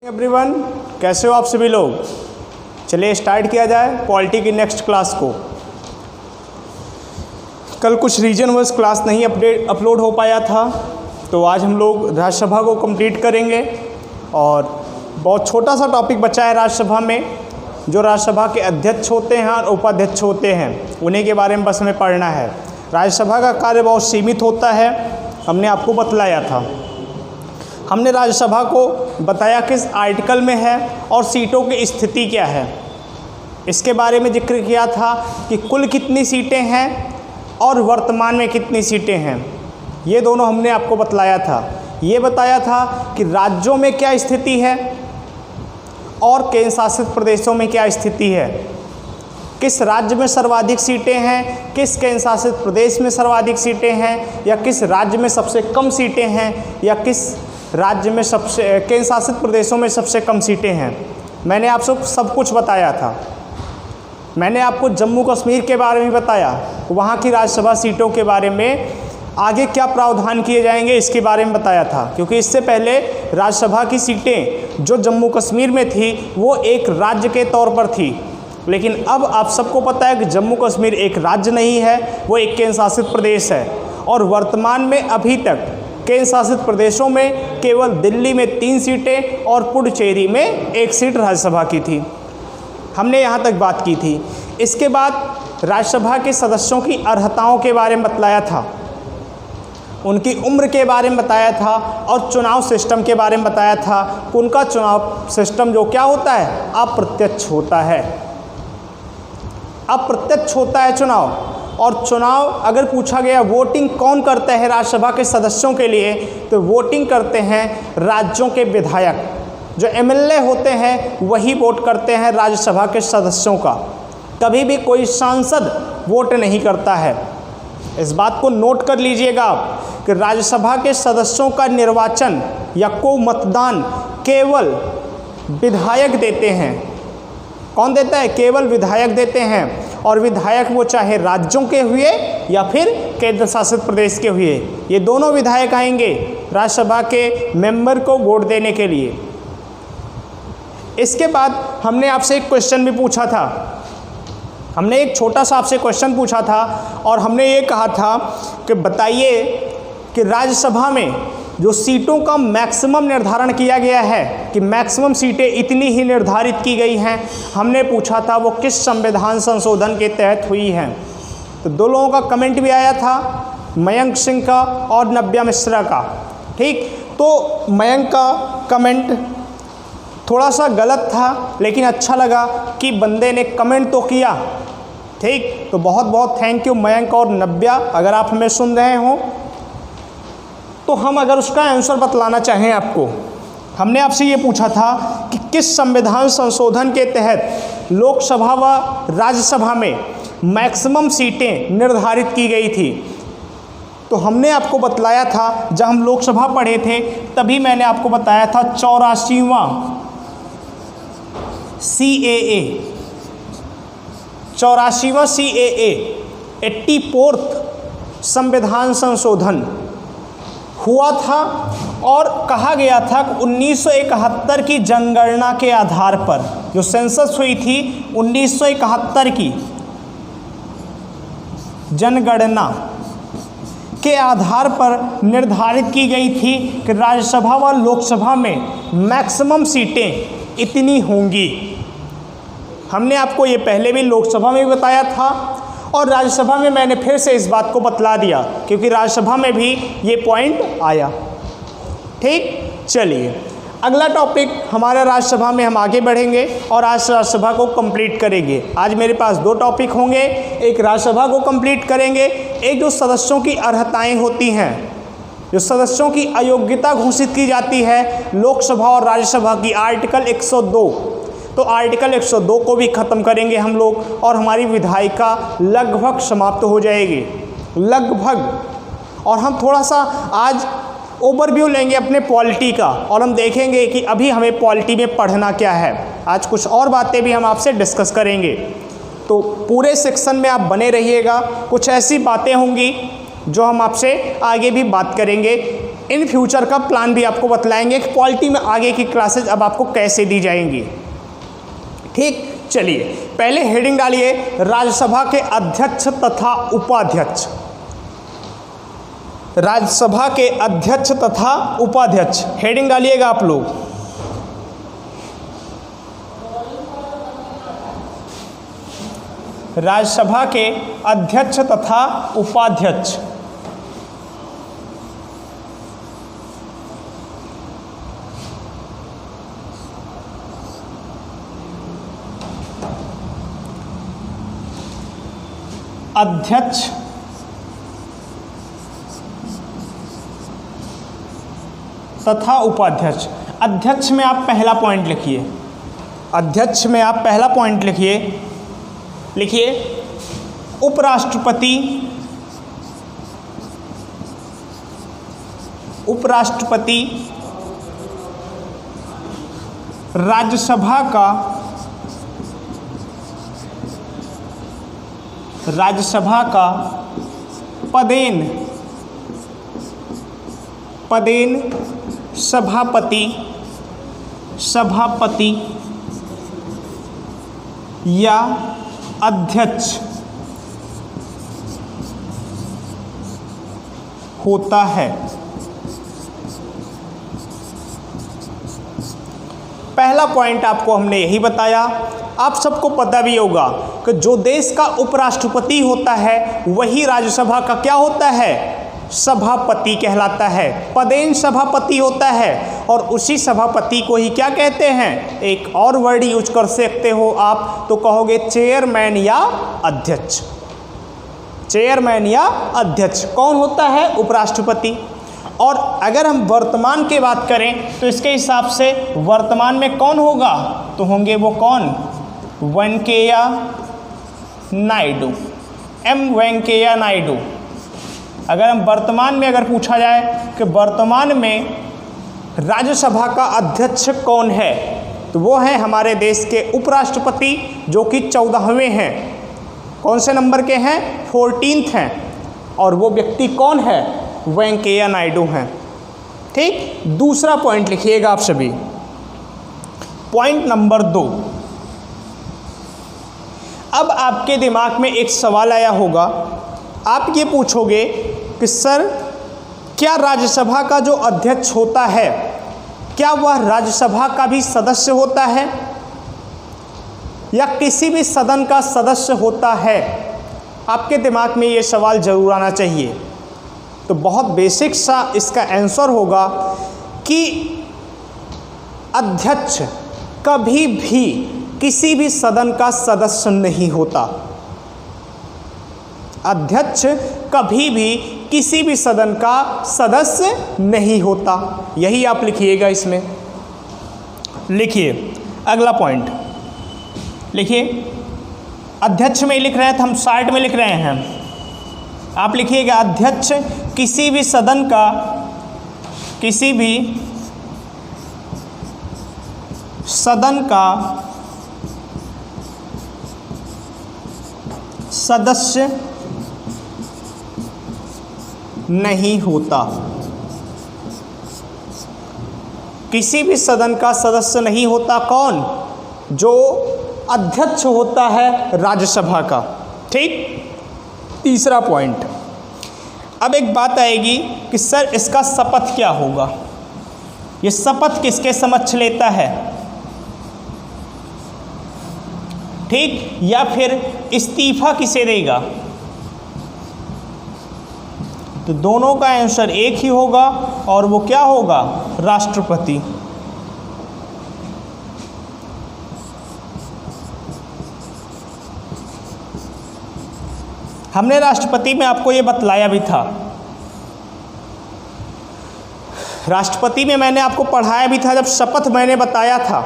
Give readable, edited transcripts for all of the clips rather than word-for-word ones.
Everyone, कैसे हो आप सभी लोग। चलिए स्टार्ट किया जाए पॉलिटी की नेक्स्ट क्लास को। कल कुछ रीजन वाइज क्लास नहीं अपलोड हो पाया था, तो आज हम लोग राज्यसभा को कंप्लीट करेंगे। और बहुत छोटा सा टॉपिक बचा है राज्यसभा में, जो राज्यसभा के अध्यक्ष होते हैं और उपाध्यक्ष होते हैं, उन्हीं के बारे में बस हमें पढ़ना है। राज्यसभा का कार्य बहुत सीमित होता है, हमने आपको बतलाया था। हमने राज्यसभा को बताया किस आर्टिकल में है और सीटों की स्थिति क्या है, इसके बारे में जिक्र किया था कि कुल कितनी सीटें हैं और वर्तमान में कितनी सीटें हैं, ये दोनों हमने आपको बतलाया था। ये बताया था कि राज्यों में क्या स्थिति है और केंद्र शासित प्रदेशों में क्या स्थिति है, किस राज्य में सर्वाधिक सीटें हैं, किस केंद्र शासित प्रदेश में सर्वाधिक सीटें हैं, या किस राज्य में सबसे कम सीटें हैं, या किस राज्य में केंद्र शासित प्रदेशों में सबसे कम सीटें हैं। मैंने आपसे सब कुछ बताया था। मैंने आपको जम्मू कश्मीर के बारे में बताया, वहाँ की राज्यसभा सीटों के बारे में आगे क्या प्रावधान किए जाएंगे इसके बारे में बताया था, क्योंकि इससे पहले राज्यसभा की सीटें जो जम्मू कश्मीर में थी वो एक राज्य के तौर पर थी, लेकिन अब आप सबको पता है कि जम्मू कश्मीर एक राज्य नहीं है, वो एक केंद्र शासित प्रदेश है। और वर्तमान में अभी तक केंद्र शासित प्रदेशों में केवल दिल्ली में 3 सीटें और पुडुचेरी में 1 सीट राज्यसभा की थी। हमने यहाँ तक बात की थी। इसके बाद राज्यसभा के सदस्यों की अर्हताओं के बारे में बतलाया था, उनकी उम्र के बारे में बताया था, और चुनाव सिस्टम के बारे में बताया था। उनका चुनाव सिस्टम जो क्या होता है, अप्रत्यक्ष होता है। अप्रत्यक्ष होता है चुनाव। और चुनाव अगर पूछा गया वोटिंग कौन करता है राज्यसभा के सदस्यों के लिए, तो वोटिंग करते हैं राज्यों के विधायक। जो एमएलए होते हैं वही वोट करते हैं राज्यसभा के सदस्यों का। कभी भी कोई सांसद वोट नहीं करता है। इस बात को नोट कर लीजिएगा आप कि राज्यसभा के सदस्यों का निर्वाचन या को मतदान केवल विधायक देते हैं। कौन देता है? केवल विधायक देते हैं। और विधायक वो चाहे राज्यों के हुए या फिर केंद्र शासित प्रदेश के हुए, ये दोनों विधायक आएंगे राज्यसभा के मेंबर को वोट देने के लिए। इसके बाद हमने आपसे एक क्वेश्चन भी पूछा था। हमने एक छोटा सा आपसे क्वेश्चन पूछा था और हमने ये कहा था कि बताइए कि राज्यसभा में जो सीटों का मैक्सिमम निर्धारण किया गया है कि मैक्सिमम सीटें इतनी ही निर्धारित की गई हैं, हमने पूछा था वो किस संविधान संशोधन के तहत हुई हैं। तो 2 लोगों का कमेंट भी आया था, मयंक सिंह का और नव्या मिश्रा का। ठीक, तो मयंक का कमेंट थोड़ा सा गलत था, लेकिन अच्छा लगा कि बंदे ने कमेंट तो किया। ठीक, तो बहुत बहुत थैंक यू मयंक और नव्या, अगर आप हमें सुन रहे हो तो हम अगर उसका आंसर बतलाना चाहें आपको, हमने आपसे ये पूछा था कि किस संविधान संशोधन के तहत लोकसभा व राज्यसभा में मैक्सिमम सीटें निर्धारित की गई थी। तो हमने आपको बतलाया था, जब हम लोकसभा पढ़े थे तभी मैंने आपको बताया था 84वां CAA, 84वां CAA 84th संविधान संशोधन हुआ था। और कहा गया था कि 1971 की जनगणना के आधार पर, जो सेंसस हुई थी 1971 की जनगणना के आधार पर निर्धारित की गई थी कि राज्यसभा व लोकसभा में मैक्सिमम सीटें इतनी होंगी। हमने आपको ये पहले भी लोकसभा में भी बताया था और राज्यसभा में मैंने फिर से इस बात को बतला दिया, क्योंकि राज्यसभा में भी ये पॉइंट आया। ठीक, चलिए अगला टॉपिक हमारा राज्यसभा में हम आगे बढ़ेंगे और आज राज्यसभा को कंप्लीट करेंगे। आज मेरे पास 2 टॉपिक होंगे, एक राज्यसभा को कंप्लीट करेंगे, एक जो सदस्यों की अर्हताएं होती हैं, जो सदस्यों की अयोग्यता घोषित की जाती है लोकसभा और राज्यसभा की, आर्टिकल 102। तो आर्टिकल 102 को भी ख़त्म करेंगे हम लोग और हमारी विधायिका लगभग समाप्त हो जाएगी, लगभग। और हम थोड़ा सा आज ओवरव्यू लेंगे अपने पॉलिटी का और हम देखेंगे कि अभी हमें पॉलिटी में पढ़ना क्या है। आज कुछ और बातें भी हम आपसे डिस्कस करेंगे, तो पूरे सेक्शन में आप बने रहिएगा। कुछ ऐसी बातें होंगी जो हम आपसे आगे भी बात करेंगे। इन फ्यूचर का प्लान भी आपको बतलाएंगे कि पॉलिटी में आगे की क्लासेज अब आपको कैसे दी जाएंगी। ठीक, चलिए पहले हेडिंग डालिए, राज्यसभा के अध्यक्ष तथा उपाध्यक्ष। राज्यसभा के अध्यक्ष तथा उपाध्यक्ष, हेडिंग डालिएगा आप लोग। राज्यसभा के अध्यक्ष तथा उपाध्यक्ष। अध्यक्ष तथा उपाध्यक्ष। अध्यक्ष में आप पहला पॉइंट लिखिए, अध्यक्ष में आप पहला पॉइंट लिखिए उपराष्ट्रपति, उपराष्ट्रपति राज्यसभा का पदेन सभापति या अध्यक्ष होता है। पहला पॉइंट आपको हमने यही बताया। आप सबको पता भी होगा कि जो देश का उपराष्ट्रपति होता है वही राज्यसभा का क्या होता है, सभापति कहलाता है। पदेन सभापति होता है और उसी सभापति को ही क्या कहते हैं, एक और वर्ड यूज कर सकते हो आप, तो कहोगे चेयरमैन या अध्यक्ष। चेयरमैन या अध्यक्ष कौन होता है, उपराष्ट्रपति। और अगर हम वर्तमान की बात करें तो इसके हिसाब से वर्तमान में कौन होगा, तो होंगे वो कौन, वेंकैया नायडू, एम वेंकैया नायडू। अगर हम वर्तमान में अगर पूछा जाए कि वर्तमान में राज्यसभा का अध्यक्ष कौन है, तो वो है हमारे देश के उपराष्ट्रपति जो कि 14वें हैं। कौन से नंबर के हैं, 14th हैं। और वो व्यक्ति कौन है, वेंकैया नायडू हैं। ठीक, दूसरा पॉइंट लिखिएगा आप सभी, पॉइंट नंबर 2। अब आपके दिमाग में एक सवाल आया होगा, आप ये पूछोगे कि सर क्या राज्यसभा का जो अध्यक्ष होता है क्या वह राज्यसभा का भी सदस्य होता है या किसी भी सदन का सदस्य होता है। आपके दिमाग में ये सवाल ज़रूर आना चाहिए। तो बहुत बेसिक सा इसका आंसर होगा कि अध्यक्ष कभी भी किसी भी सदन का सदस्य नहीं होता। अध्यक्ष कभी भी किसी भी सदन का सदस्य नहीं होता। यही आप लिखिएगा इसमें। लिखिए अगला पॉइंट, लिखिए अध्यक्ष में लिख रहे हैं तो हम साइड में लिख रहे हैं। आप लिखिएगा अध्यक्ष किसी भी सदन का, किसी भी सदन का सदस्य नहीं होता। किसी भी सदन का सदस्य नहीं होता। कौन, जो अध्यक्ष होता है राज्यसभा का। ठीक, तीसरा पॉइंट। अब एक बात आएगी कि सर इसका शपथ क्या होगा, ये शपथ किसके समक्ष लेता है, ठीक, या फिर इस्तीफा किसे देगा। तो दोनों का आंसर एक ही होगा और वो क्या होगा, राष्ट्रपति। हमने राष्ट्रपति में आपको ये बतलाया भी था, राष्ट्रपति में मैंने आपको पढ़ाया भी था। जब शपथ मैंने बताया था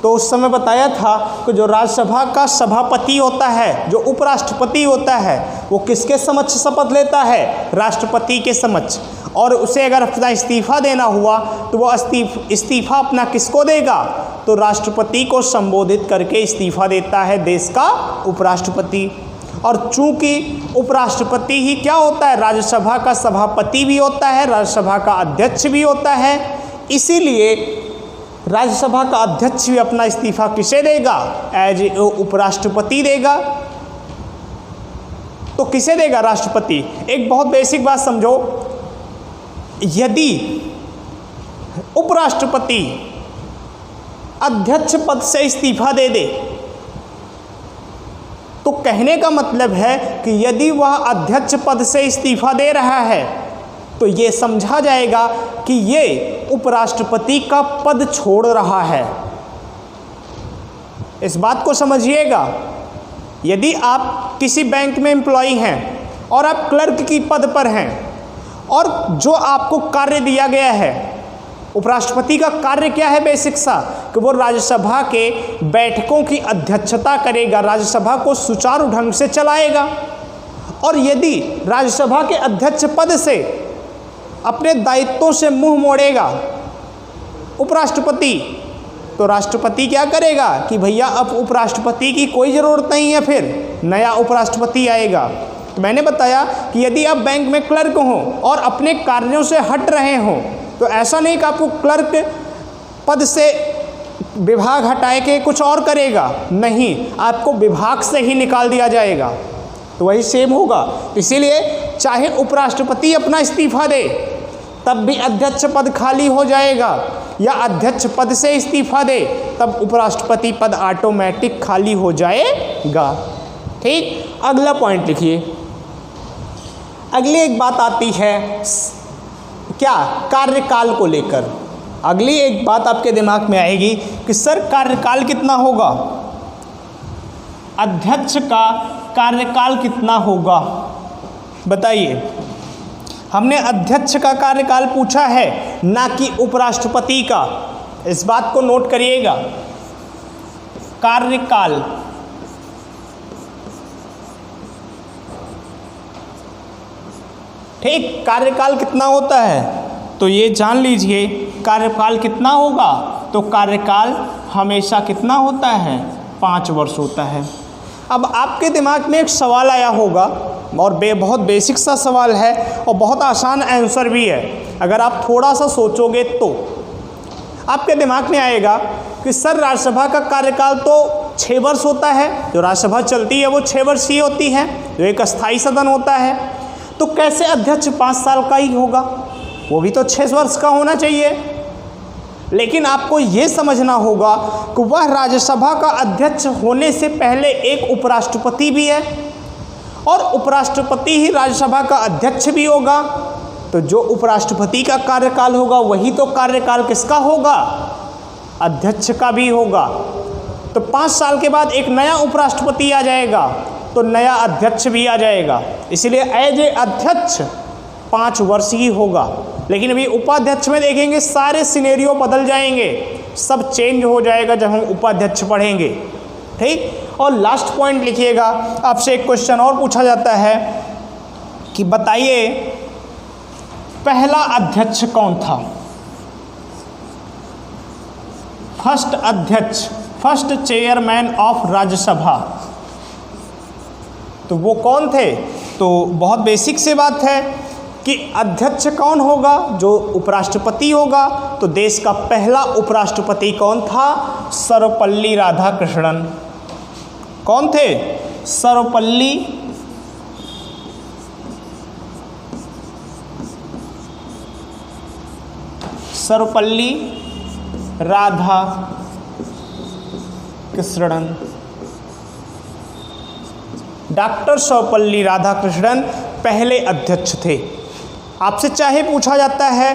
तो उस समय बताया था कि जो राज्यसभा का सभापति होता है, जो उपराष्ट्रपति होता है, वो किसके समक्ष शपथ लेता है, राष्ट्रपति के समक्ष। और उसे अगर अपना इस्तीफा देना हुआ तो वो इस्तीफा अपना किसको देगा, तो राष्ट्रपति को संबोधित करके इस्तीफा देता है देश का उपराष्ट्रपति। और चूंकि उपराष्ट्रपति ही क्या होता है, राज्यसभा का सभापति भी होता है, राज्यसभा का अध्यक्ष भी होता है, इसीलिए राज्यसभा का अध्यक्ष भी अपना इस्तीफा किसे देगा, एज ए उपराष्ट्रपति देगा। तो किसे देगा, राष्ट्रपति। एक बहुत बेसिक बात समझो, यदि उपराष्ट्रपति अध्यक्ष पद से इस्तीफा दे दे तो कहने का मतलब है कि यदि वह अध्यक्ष पद से इस्तीफा दे रहा है तो ये समझा जाएगा कि ये उपराष्ट्रपति का पद छोड़ रहा है। इस बात को समझिएगा, यदि आप किसी बैंक में एम्प्लॉई हैं और आप क्लर्क की पद पर हैं और जो आपको कार्य दिया गया है, उपराष्ट्रपति का कार्य क्या है बेसिक सा, कि वो राज्यसभा के बैठकों की अध्यक्षता करेगा, राज्यसभा को सुचारू ढंग से चलाएगा। और यदि राज्यसभा के अध्यक्ष पद से अपने दायित्वों से मुंह मोड़ेगा उपराष्ट्रपति, तो राष्ट्रपति क्या करेगा कि भैया अब उपराष्ट्रपति की कोई ज़रूरत नहीं है, फिर नया उपराष्ट्रपति आएगा। तो मैंने बताया कि यदि आप बैंक में क्लर्क हों और अपने कार्यों से हट रहे हों तो ऐसा नहीं कि आपको क्लर्क पद से विभाग हटाए के कुछ और करेगा, नहीं, आपको विभाग से ही निकाल दिया जाएगा। तो वही सेम होगा। इसीलिए चाहे उपराष्ट्रपति अपना इस्तीफा दे तब भी अध्यक्ष पद खाली हो जाएगा, या अध्यक्ष पद से इस्तीफा दे तब उपराष्ट्रपति पद ऑटोमेटिक खाली हो जाएगा। ठीक, अगला पॉइंट लिखिए। अगली एक बात आती है क्या, कार्यकाल को लेकर। अगली एक बात आपके दिमाग में आएगी कि सर कार्यकाल कितना होगा, अध्यक्ष का कार्यकाल कितना होगा, बताइए। हमने अध्यक्ष का कार्यकाल पूछा है, ना कि उपराष्ट्रपति का। इस बात को नोट करिएगा, कार्यकाल। ठीक, कार्यकाल कितना होता है तो ये जान लीजिए, कार्यकाल कितना होगा तो कार्यकाल हमेशा कितना होता है, 5 वर्ष होता है। अब आपके दिमाग में एक सवाल आया होगा और बहुत बेसिक सा सवाल है और बहुत आसान आंसर भी है। अगर आप थोड़ा सा सोचोगे तो आपके दिमाग में आएगा कि सर राज्यसभा का कार्यकाल तो 6 वर्ष होता है, जो राज्यसभा चलती है वो 6 वर्ष ही होती है, जो एक अस्थायी सदन होता है, तो कैसे अध्यक्ष 5 साल का ही होगा, वो भी तो 6 वर्ष का होना चाहिए। लेकिन आपको ये समझना होगा कि वह राज्यसभा का अध्यक्ष होने से पहले एक उपराष्ट्रपति भी है और उपराष्ट्रपति ही राज्यसभा का अध्यक्ष भी होगा। तो जो उपराष्ट्रपति का कार्यकाल होगा वही तो कार्यकाल किसका होगा, अध्यक्ष का भी होगा। तो 5 साल के बाद एक नया उपराष्ट्रपति आ जाएगा तो नया अध्यक्ष भी आ जाएगा, इसलिए एज ए अध्यक्ष 5 वर्ष ही होगा। लेकिन अभी उपाध्यक्ष में देखेंगे सारे सिनेरियो बदल जाएंगे, सब चेंज हो जाएगा जब हम उपाध्यक्ष पढ़ेंगे। ठीक, और लास्ट पॉइंट लिखिएगा, आपसे एक क्वेश्चन और पूछा जाता है कि बताइए पहला अध्यक्ष कौन था, फर्स्ट अध्यक्ष, फर्स्ट चेयरमैन ऑफ राज्यसभा, तो वो कौन थे। तो बहुत बेसिक सी बात है कि अध्यक्ष कौन होगा, जो उपराष्ट्रपति होगा। तो देश का पहला उपराष्ट्रपति कौन था, सर्वपल्ली राधाकृष्णन। कौन थे, सर्वपल्ली राधाकृष्णन। डॉक्टर सर्वपल्ली राधाकृष्णन पहले अध्यक्ष थे। आपसे चाहे पूछा जाता है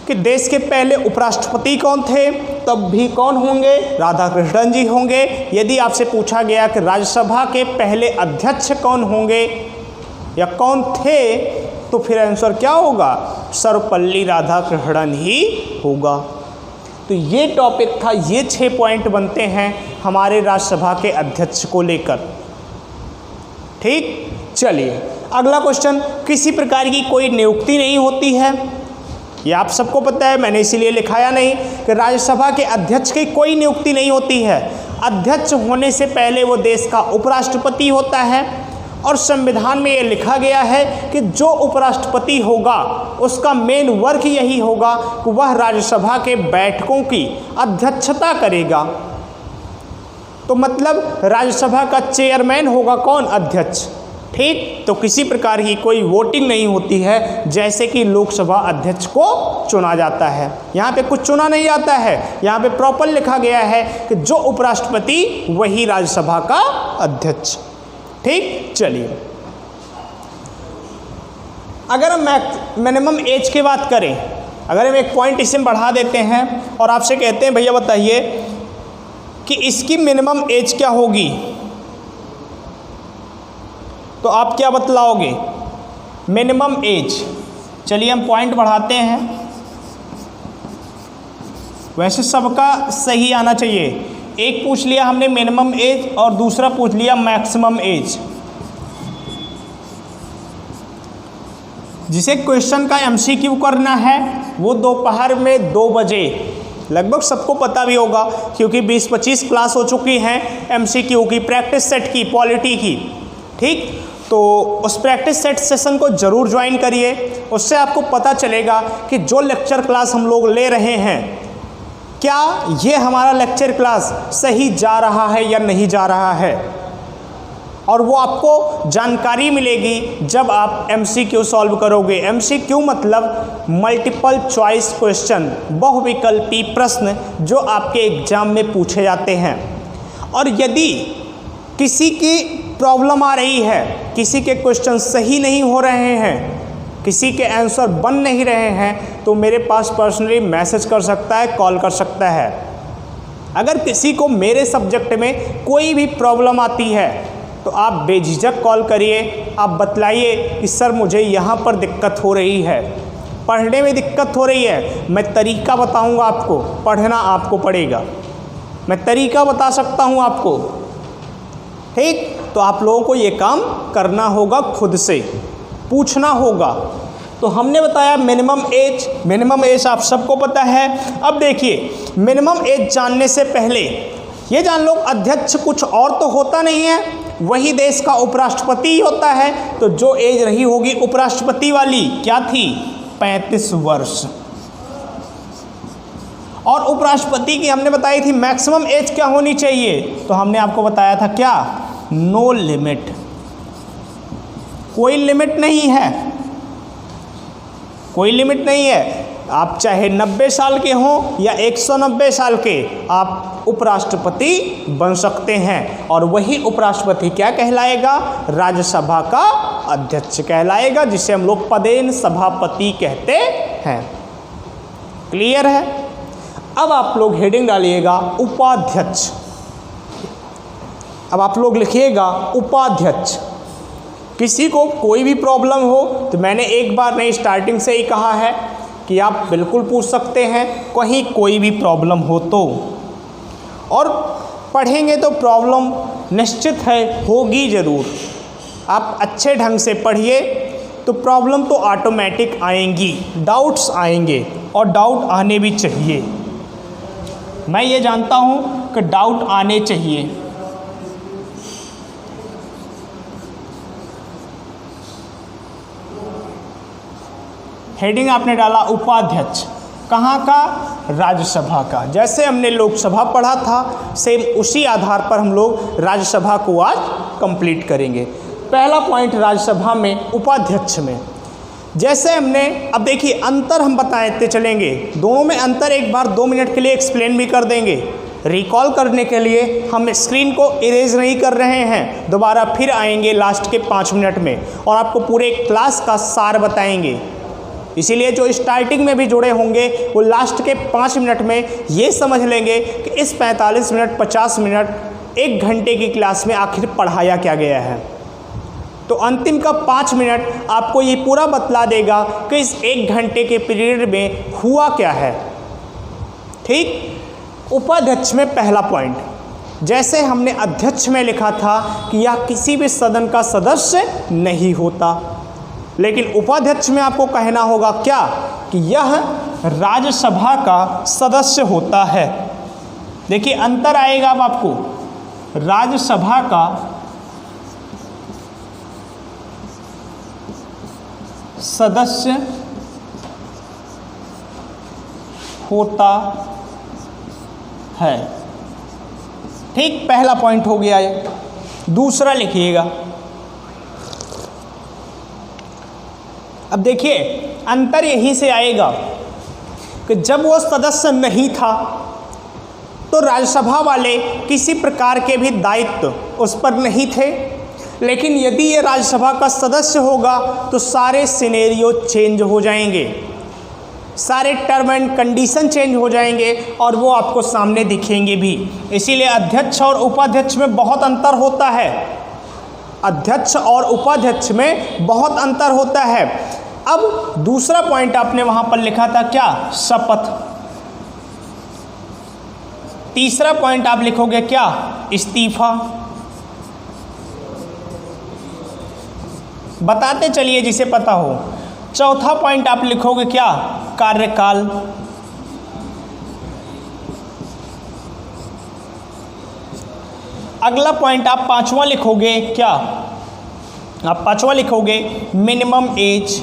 कि देश के पहले उपराष्ट्रपति कौन थे, तब भी कौन होंगे, राधाकृष्णन जी होंगे। यदि आपसे पूछा गया कि राज्यसभा के पहले अध्यक्ष कौन होंगे या कौन थे, तो फिर आंसर क्या होगा, सर्वपल्ली राधाकृष्णन ही होगा। तो ये टॉपिक था, ये 6 पॉइंट बनते हैं हमारे राज्यसभा के अध्यक्ष को लेकर। ठीक, चलिए अगला क्वेश्चन, किसी प्रकार की कोई नियुक्ति नहीं होती है, ये आप सबको पता है, मैंने इसीलिए लिखाया नहीं कि राज्यसभा के अध्यक्ष की कोई नियुक्ति नहीं होती है। अध्यक्ष होने से पहले वो देश का उपराष्ट्रपति होता है और संविधान में ये लिखा गया है कि जो उपराष्ट्रपति होगा उसका मेन वर्क यही होगा कि वह राज्यसभा के बैठकों की अध्यक्षता करेगा। तो मतलब राज्यसभा का चेयरमैन होगा कौन? अध्यक्ष। ठीक, तो किसी प्रकार की कोई वोटिंग नहीं होती है जैसे कि लोकसभा अध्यक्ष को चुना जाता है। यहाँ पे कुछ चुना नहीं जाता है, यहाँ पे प्रॉपर लिखा गया है कि जो उपराष्ट्रपति वही राज्यसभा का अध्यक्ष। ठीक, चलिए अगर हम मिनिमम एज की बात करें, अगर हम एक पॉइंट इसमें बढ़ा देते हैं और आपसे कहते हैं भैया बताइए कि इसकी मिनिमम एज क्या होगी, तो आप क्या बतलाओगे? Minimum age. चलिए हम पॉइंट बढ़ाते हैं, वैसे सबका सही आना चाहिए। एक पूछ लिया हमने मिनिमम एज और दूसरा पूछ लिया मैक्सिमम एज। जिसे क्वेश्चन का एमसीक्यू करना है वो दोपहर में 2 बजे, लगभग सबको पता भी होगा क्योंकि 20-25 क्लास हो चुकी हैं एमसीक्यू की, प्रैक्टिस सेट की, पॉलिटी की। ठीक, तो उस प्रैक्टिस सेट सेशन को ज़रूर ज्वाइन करिए, उससे आपको पता चलेगा कि जो लेक्चर क्लास हम लोग ले रहे हैं क्या ये हमारा लेक्चर क्लास सही जा रहा है या नहीं जा रहा है। और वो आपको जानकारी मिलेगी जब आप एमसीक्यू सॉल्व करोगे। एमसीक्यू मतलब मल्टीपल चॉइस क्वेश्चन, बहुविकल्पी प्रश्न जो आपके एग्जाम में पूछे जाते हैं। और यदि किसी की प्रॉब्लम आ रही है, किसी के क्वेश्चन सही नहीं हो रहे हैं, किसी के आंसर बन नहीं रहे हैं, तो मेरे पास पर्सनली मैसेज कर सकता है, कॉल कर सकता है। अगर किसी को मेरे सब्जेक्ट में कोई भी प्रॉब्लम आती है तो आप बेझिझक कॉल करिए, आप बतलाइए कि सर मुझे यहाँ पर दिक्कत हो रही है, पढ़ने में दिक्कत हो रही है। मैं तरीका बताऊँगा आपको, पढ़ना आपको पड़ेगा, मैं तरीका बता सकता हूँ आपको। ठीक, तो आप लोगों को ये काम करना होगा, खुद से पूछना होगा। तो हमने बताया मिनिमम एज, मिनिमम एज आप सबको पता है। अब देखिए मिनिमम एज जानने से पहले ये जान लो अध्यक्ष कुछ और तो होता नहीं है, वही देश का उपराष्ट्रपति ही होता है। तो जो एज रही होगी उपराष्ट्रपति वाली क्या थी? 35 वर्ष। और उपराष्ट्रपति की हमने बताई थी मैक्सिमम एज क्या होनी चाहिए, तो हमने आपको बताया था क्या? नो लिमिट, कोई लिमिट नहीं है, कोई लिमिट नहीं है। आप चाहे 90 साल के हों या 190 साल के, आप उपराष्ट्रपति बन सकते हैं। और वही उपराष्ट्रपति क्या कहलाएगा? राज्यसभा का अध्यक्ष कहलाएगा, जिसे हम लोग पदेन सभापति कहते हैं। क्लियर है? अब आप लोग हेडिंग डालिएगा उपाध्यक्ष। अब आप लोग लिखिएगा उपाध्यक्ष। किसी को कोई भी प्रॉब्लम हो तो मैंने एक बार नहीं, स्टार्टिंग से ही कहा है कि आप बिल्कुल पूछ सकते हैं कहीं कोई भी प्रॉब्लम हो तो। और पढ़ेंगे तो प्रॉब्लम निश्चित है होगी ज़रूर। आप अच्छे ढंग से पढ़िए तो प्रॉब्लम तो ऑटोमेटिक आएंगी, डाउट्स आएंगे और डाउट आने भी चाहिए। मैं ये जानता हूँ कि डाउट आने चाहिए। हेडिंग आपने डाला उपाध्यक्ष, कहाँ का? राज्यसभा का। जैसे हमने लोकसभा पढ़ा था सेम उसी आधार पर हम लोग राज्यसभा को आज कंप्लीट करेंगे। पहला पॉइंट राज्यसभा में उपाध्यक्ष में, जैसे हमने, अब देखिए अंतर हम बताते चलेंगे, दोनों में अंतर एक बार 2 मिनट के लिए एक्सप्लेन भी कर देंगे। रिकॉल करने के लिए हम स्क्रीन को इरेज नहीं कर रहे हैं, दोबारा फिर आएंगे लास्ट के 5 मिनट में और आपको पूरे क्लास का सार बताएंगे। इसीलिए जो स्टार्टिंग में भी जुड़े होंगे वो लास्ट के 5 मिनट में ये समझ लेंगे कि इस 45 मिनट 50 मिनट 1 घंटे की क्लास में आखिर पढ़ाया क्या गया है। तो अंतिम का 5 मिनट आपको ये पूरा बतला देगा कि इस 1 घंटे के पीरियड में हुआ क्या है। ठीक, उपाध्यक्ष में पहला पॉइंट, जैसे हमने अध्यक्ष में लिखा था कि यह किसी भी सदन का सदस्य नहीं होता, लेकिन उपाध्यक्ष में आपको कहना होगा क्या? कि यह राज्यसभा का सदस्य होता है। देखिए अंतर आएगा अब आपको। राज्यसभा का सदस्य होता है। ठीक, पहला पॉइंट हो गया ये। दूसरा लिखिएगा। अब देखिए अंतर यहीं से आएगा कि जब वो सदस्य नहीं था तो राज्यसभा वाले किसी प्रकार के भी दायित्व उस पर नहीं थे, लेकिन यदि ये राज्यसभा का सदस्य होगा तो सारे सिनेरियो चेंज हो जाएंगे, सारे टर्म एंड कंडीशन चेंज हो जाएंगे और वो आपको सामने दिखेंगे भी। इसीलिए अध्यक्ष और उपाध्यक्ष में बहुत अंतर होता है। अध्यक्ष और उपाध्यक्ष में बहुत अंतर होता है। अब दूसरा पॉइंट आपने वहां पर लिखा था क्या? शपथ। तीसरा पॉइंट आप लिखोगे क्या? इस्तीफा। बताते चलिए जिसे पता हो। चौथा पॉइंट आप लिखोगे क्या? कार्यकाल। अगला पॉइंट आप पांचवा लिखोगे क्या? आप पांचवा लिखोगे मिनिमम एज।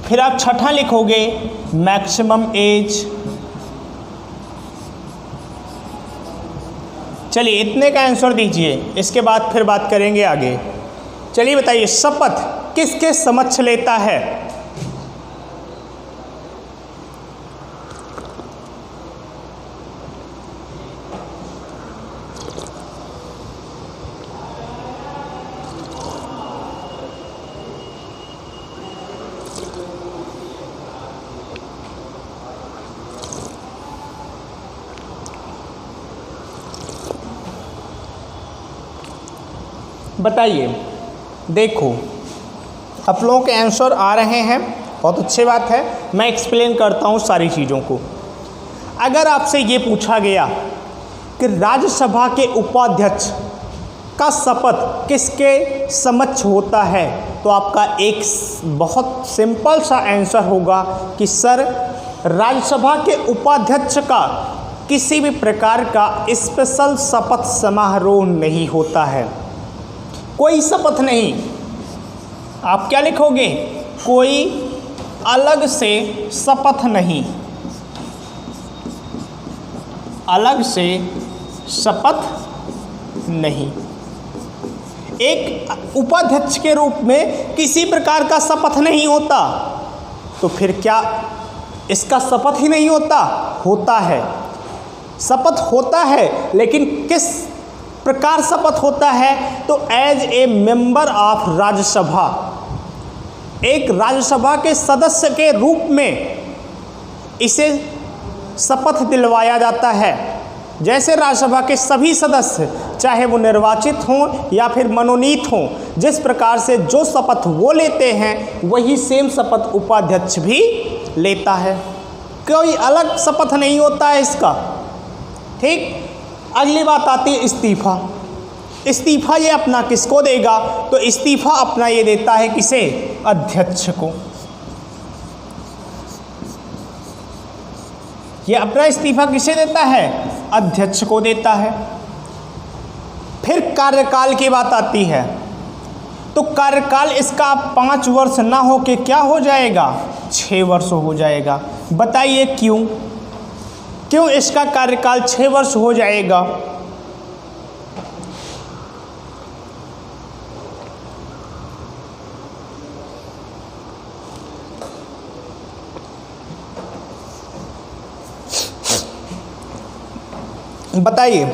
फिर आप छठा लिखोगे मैक्सिमम एज। चलिए इतने का आंसर दीजिए, इसके बाद फिर बात करेंगे आगे। चलिए बताइए, शपथ किसके समक्ष लेता है? बताइए। देखो आप लोगों के आंसर आ रहे हैं, बहुत अच्छी बात है। मैं एक्सप्लेन करता हूँ सारी चीज़ों को। अगर आपसे ये पूछा गया कि राज्यसभा के उपाध्यक्ष का शपथ किसके समक्ष होता है, तो आपका एक बहुत सिंपल सा आंसर होगा कि सर राज्यसभा के उपाध्यक्ष का किसी भी प्रकार का स्पेशल शपथ समारोह नहीं होता है। कोई शपथ नहीं। आप क्या लिखोगे? कोई अलग से शपथ नहीं। अलग से शपथ नहीं। एक उपाध्यक्ष के रूप में किसी प्रकार का शपथ नहीं होता, तो फिर क्या इसका शपथ ही नहीं होता? होता है, शपथ होता है, लेकिन किस प्रकार शपथ होता है? तो as a member of Rajya Sabha, एक राज्यसभा के सदस्य के रूप में इसे शपथ दिलवाया जाता है। जैसे राज्यसभा के सभी सदस्य, चाहे वो निर्वाचित हों या फिर मनोनीत हों, जिस प्रकार से जो शपथ वो लेते हैं वही सेम शपथ उपाध्यक्ष भी लेता है। कोई अलग शपथ नहीं होता है इसका। ठीक, अगली बात आती है इस्तीफा। इस्तीफा ये अपना किसको देगा? तो इस्तीफा अपना ये देता है किसे? अध्यक्ष को। ये अपना इस्तीफा किसे देता है? अध्यक्ष को देता है। फिर कार्यकाल की बात आती है, तो कार्यकाल इसका 5 वर्ष ना हो के क्या हो जाएगा? 6 वर्ष हो जाएगा। बताइए क्यों? क्यों इसका कार्यकाल 6 वर्ष हो जाएगा? बताइए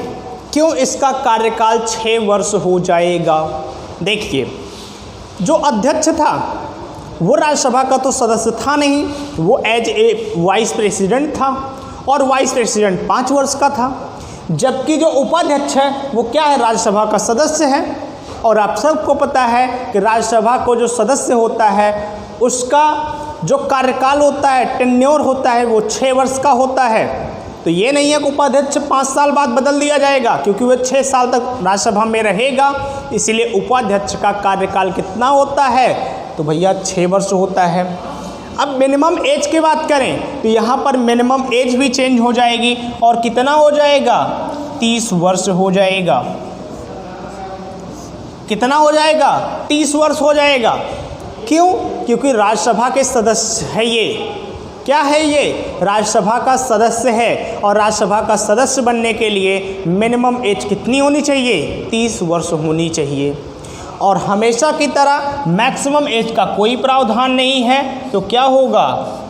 क्यों इसका कार्यकाल 6 वर्ष हो जाएगा? देखिए, जो अध्यक्ष था वो राज्यसभा का तो सदस्य था नहीं, वो एज ए वाइस प्रेसिडेंट था और वाइस प्रेसिडेंट 5 वर्ष का था। जबकि जो उपाध्यक्ष है वो क्या है? राज्यसभा का सदस्य है। और आप सबको पता है कि राज्यसभा को जो सदस्य होता है उसका जो कार्यकाल होता है, टेन्योर होता है, वो 6 वर्ष का होता है। तो ये नहीं है कि उपाध्यक्ष 5 साल बाद बदल दिया जाएगा, क्योंकि वह 6 साल तक राज्यसभा में रहेगा। इसीलिए उपाध्यक्ष का कार्यकाल कितना होता है? तो भैया 6 वर्ष होता है। अब मिनिमम एज की बात करें तो यहाँ पर मिनिमम एज भी चेंज हो जाएगी और कितना हो जाएगा, 30 वर्ष हो जाएगा। कितना हो जाएगा, 30 वर्ष हो जाएगा। क्यों? क्योंकि राज्यसभा के सदस्य है ये। क्या है ये? राज्यसभा का सदस्य है और राज्यसभा का सदस्य बनने के लिए मिनिमम एज कितनी होनी चाहिए, 30 वर्ष होनी चाहिए। और हमेशा की तरह मैक्सिमम एज का कोई प्रावधान नहीं है, तो क्या होगा,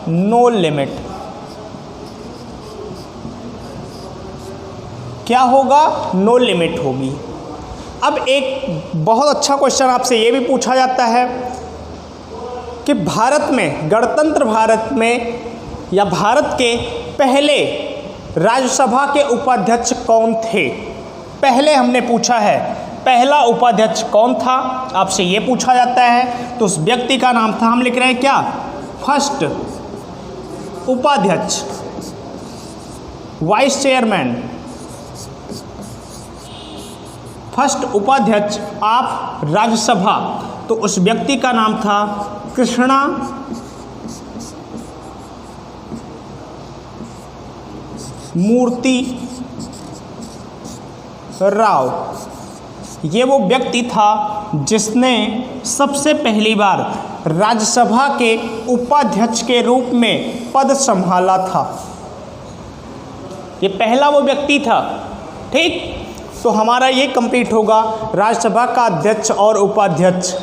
नो लिमिट। क्या होगा, नो लिमिट होगी। अब एक बहुत अच्छा क्वेश्चन आपसे ये भी पूछा जाता है कि भारत में, गणतंत्र भारत में या भारत के पहले राज्यसभा के उपाध्यक्ष कौन थे? पहले हमने पूछा है, पहला उपाध्यक्ष कौन था, आपसे ये पूछा जाता है। तो उस व्यक्ति का नाम था, हम लिख रहे हैं क्या, फर्स्ट उपाध्यक्ष, वाइस चेयरमैन, फर्स्ट उपाध्यक्ष ऑफ राज्यसभा। तो उस व्यक्ति का नाम था कृष्णा मूर्ति राव। ये वो व्यक्ति था जिसने सबसे पहली बार राज्यसभा के उपाध्यक्ष के रूप में पद संभाला था। ये पहला वो व्यक्ति था। ठीक, तो हमारा ये कंप्लीट होगा राज्यसभा का अध्यक्ष और उपाध्यक्ष।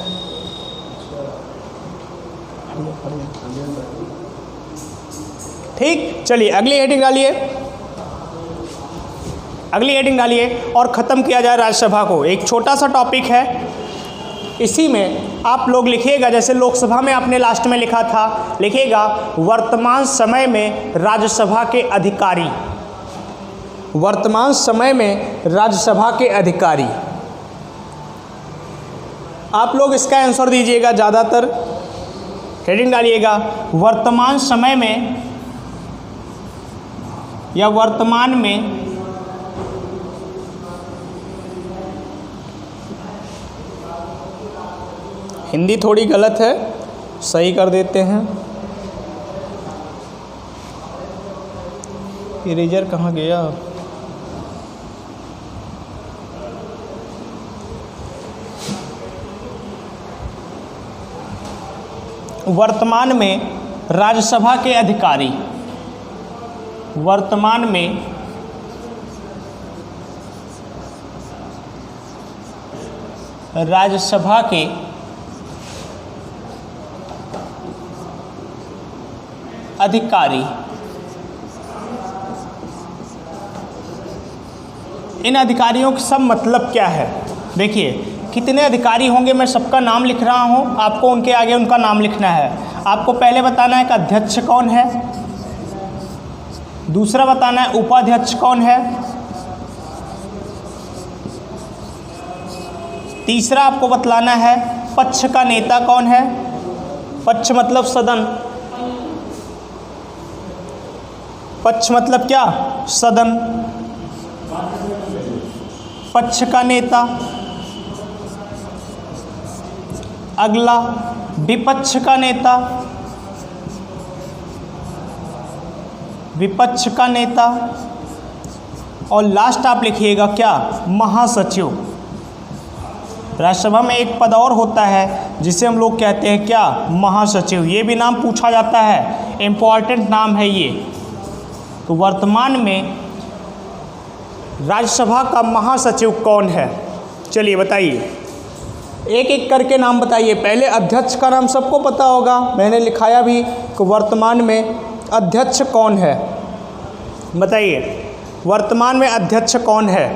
ठीक, चलिए अगली हेडिंग डालिए, अगली हेडिंग डालिए और ख़त्म किया जाए राज्यसभा को। एक छोटा सा टॉपिक है, इसी में आप लोग लिखिएगा, जैसे लोकसभा में आपने लास्ट में लिखा था, लिखिएगा वर्तमान समय में राज्यसभा के अधिकारी। वर्तमान समय में राज्यसभा के अधिकारी, आप लोग इसका आंसर दीजिएगा। ज़्यादातर हेडिंग डालिएगा वर्तमान समय में या वर्तमान में हिंदी थोड़ी गलत है, सही कर देते हैं। इरेजर कहाँ गया? वर्तमान में राज्यसभा के अधिकारी, वर्तमान में राज्यसभा के अधिकारी। इन अधिकारियों का सब मतलब क्या है? देखिए कितने अधिकारी होंगे, मैं सबका नाम लिख रहा हूं, आपको उनके आगे उनका नाम लिखना है। आपको पहले बताना है कि अध्यक्ष कौन है, दूसरा बताना है उपाध्यक्ष कौन है, तीसरा आपको बतलाना है पक्ष का नेता कौन है, पक्ष मतलब सदन, पक्ष मतलब क्या, सदन, पक्ष का नेता। अगला विपक्ष का नेता, विपक्ष का नेता, और लास्ट आप लिखिएगा क्या, महासचिव। राज्यसभा में एक पद और होता है जिसे हम लोग कहते हैं क्या, महासचिव। ये भी नाम पूछा जाता है, इम्पॉर्टेंट नाम है ये। तो वर्तमान में राज्यसभा का महासचिव कौन है? चलिए बताइए, एक एक करके नाम बताइए। पहले अध्यक्ष का नाम सबको पता होगा, मैंने लिखाया भी कि वर्तमान में अध्यक्ष कौन है। बताइए वर्तमान में अध्यक्ष कौन है?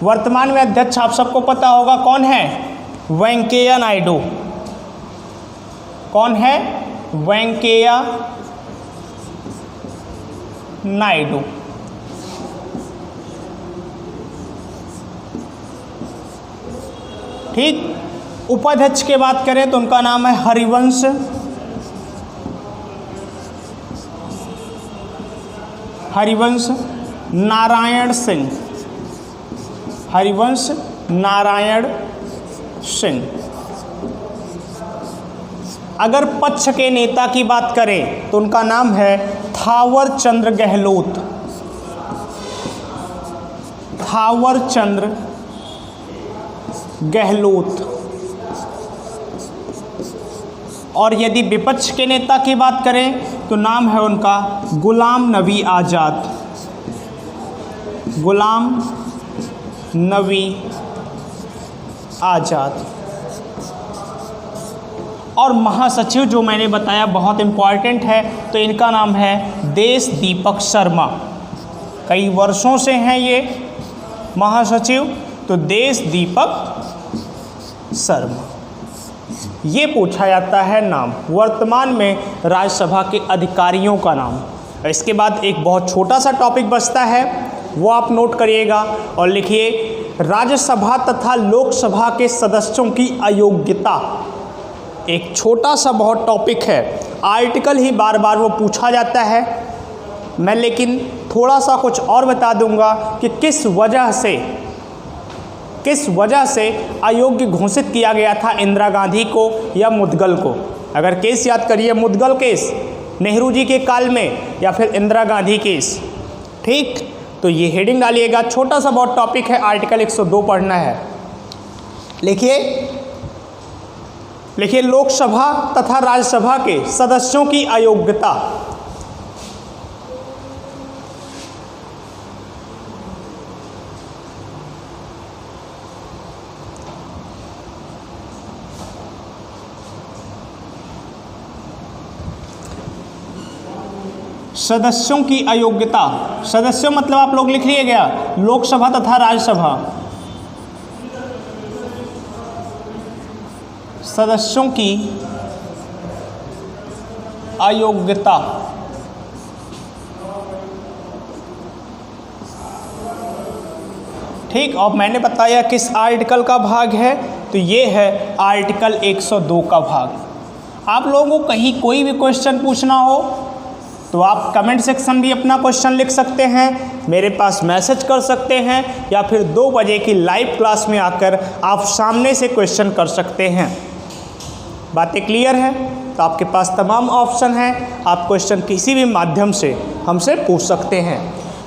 वर्तमान में अध्यक्ष आप सबको पता होगा कौन है, वेंकैया नायडू। कौन है? वेंकैया नायडू। ठीक, उपाध्यक्ष की बात करें तो उनका नाम है हरिवंश नारायण सिंह, हरिवंश नारायण सिंह। अगर पक्ष के नेता की बात करें तो उनका नाम है थावर चंद गहलोत। थावर चंद गहलोत। और यदि विपक्ष के नेता की बात करें तो नाम है उनका गुलाम नबी आज़ाद। गुलाम नबी आज़ाद। और महासचिव जो मैंने बताया बहुत इम्पॉर्टेंट है, तो इनका नाम है देश दीपक शर्मा। कई वर्षों से हैं ये महासचिव, तो देश दीपक शर्मा। ये पूछा जाता है नाम, वर्तमान में राज्यसभा के अधिकारियों का नाम। इसके बाद एक बहुत छोटा सा टॉपिक बचता है, वो आप नोट करिएगा और लिखिए, राज्यसभा तथा लोकसभा के सदस्यों की अयोग्यता। एक छोटा सा बहुत टॉपिक है, आर्टिकल ही बार बार वो पूछा जाता है। मैं लेकिन थोड़ा सा कुछ और बता दूंगा कि किस वजह से अयोग्य घोषित किया गया था इंदिरा गांधी को या मुदगल को। अगर केस याद करिए, मुदगल केस नेहरू जी के काल में या फिर इंदिरा गांधी केस। ठीक, तो ये हेडिंग डालिएगा, छोटा सा बहुत टॉपिक है, आर्टिकल 102 पढ़ना है। लिखिए लोकसभा तथा राज्यसभा के सदस्यों की अयोग्यता। सदस्यों की अयोग्यता, सदस्यों मतलब आप लोग लिख लीजिएगा लोकसभा तथा राज्यसभा। सदस्यों की अयोग्यता। ठीक, और मैंने बताया किस आर्टिकल का भाग है, तो ये है आर्टिकल 102 का भाग। आप लोगों को कहीं कोई भी क्वेश्चन पूछना हो तो आप कमेंट सेक्शन भी अपना क्वेश्चन लिख सकते हैं, मेरे पास मैसेज कर सकते हैं, या फिर 2 बजे की लाइव क्लास में आकर आप सामने से क्वेश्चन कर सकते हैं। बातें क्लियर है? तो आपके पास तमाम ऑप्शन हैं, आप क्वेश्चन किसी भी माध्यम से हमसे पूछ सकते हैं।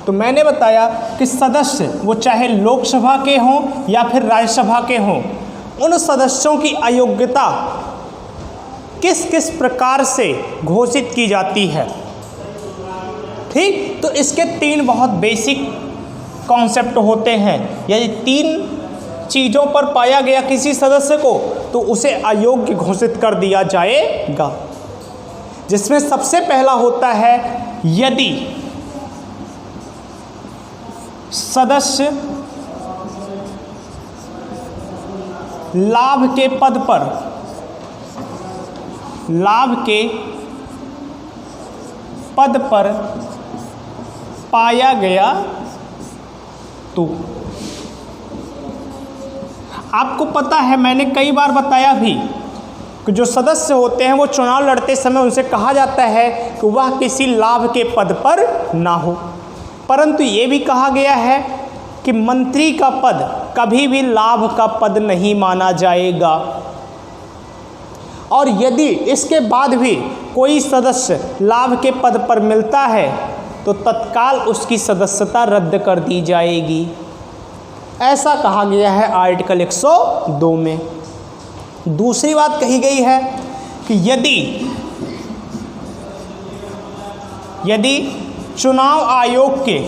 तो मैंने बताया कि सदस्य वो चाहे लोकसभा के हों या फिर राज्यसभा के हों, उन सदस्यों की अयोग्यता किस किस प्रकार से घोषित की जाती है। ठीक, तो इसके 3 बहुत बेसिक कॉन्सेप्ट होते हैं। यदि 3 चीज़ों पर पाया गया किसी सदस्य को तो उसे अयोग्य घोषित कर दिया जाएगा, जिसमें सबसे पहला होता है यदि सदस्य लाभ के पद पर पाया गया तो। आपको पता है, मैंने कई बार बताया भी कि जो सदस्य होते हैं वो चुनाव लड़ते समय उनसे कहा जाता है कि वह किसी लाभ के पद पर ना हो, परंतु ये भी कहा गया है कि मंत्री का पद कभी भी लाभ का पद नहीं माना जाएगा। और यदि इसके बाद भी कोई सदस्य लाभ के पद पर मिलता है तो तत्काल उसकी सदस्यता रद्द कर दी जाएगी। ऐसा कहा गया है आर्टिकल 102 में। दूसरी बात कही गई है कि यदि चुनाव आयोग के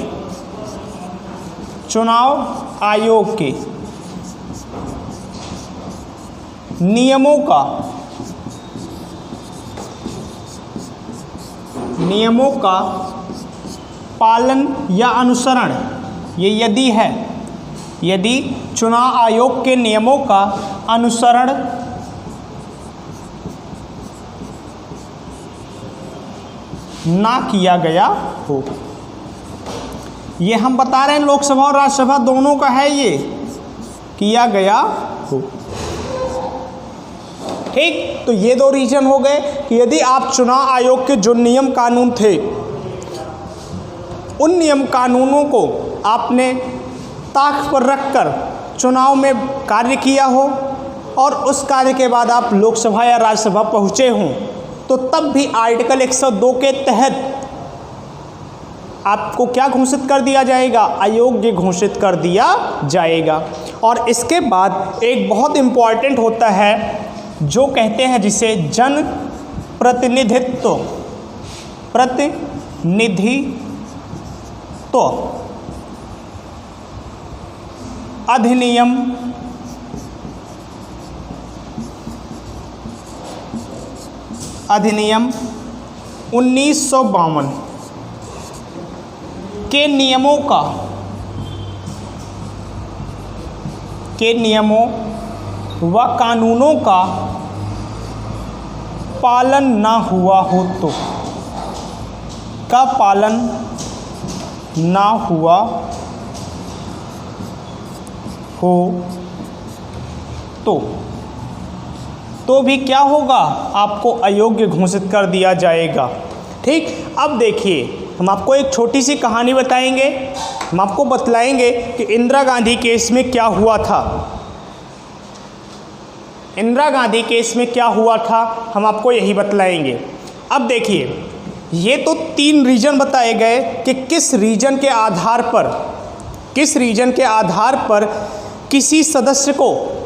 नियमों का पालन या अनुसरण, ये यदि चुनाव आयोग के नियमों का अनुसरण ना किया गया हो। ये हम बता रहे हैं लोकसभा और राज्यसभा दोनों का है, ये किया गया हो। ठीक, तो ये 2 रीजन हो गए कि यदि आप चुनाव आयोग के जो नियम कानून थे उन नियम कानूनों को आपने ताक पर रखकर चुनाव में कार्य किया हो, और उस कार्य के बाद आप लोकसभा या राज्यसभा पहुँचे हों, तो तब भी आर्टिकल 102 के तहत आपको क्या घोषित कर दिया जाएगा? अयोग्य घोषित कर दिया जाएगा। और इसके बाद एक बहुत इम्पॉर्टेंट होता है जो कहते हैं जिसे जन प्रतिनिधित्व अधिनियम अधिनियम 1952 के नियमों व कानूनों का पालन ना हुआ हो तो, का पालन ना हुआ हो तो भी क्या होगा? आपको अयोग्य घोषित कर दिया जाएगा। ठीक, अब देखिए हम आपको एक छोटी सी कहानी बताएंगे। हम आपको बतलाएंगे कि इंदिरा गांधी केस में क्या हुआ था। इंदिरा गांधी केस में क्या हुआ था हम आपको यही बतलाएंगे। अब देखिए, ये तो 3 रीजन बताए गए कि किस रीजन के आधार पर किसी सदस्य को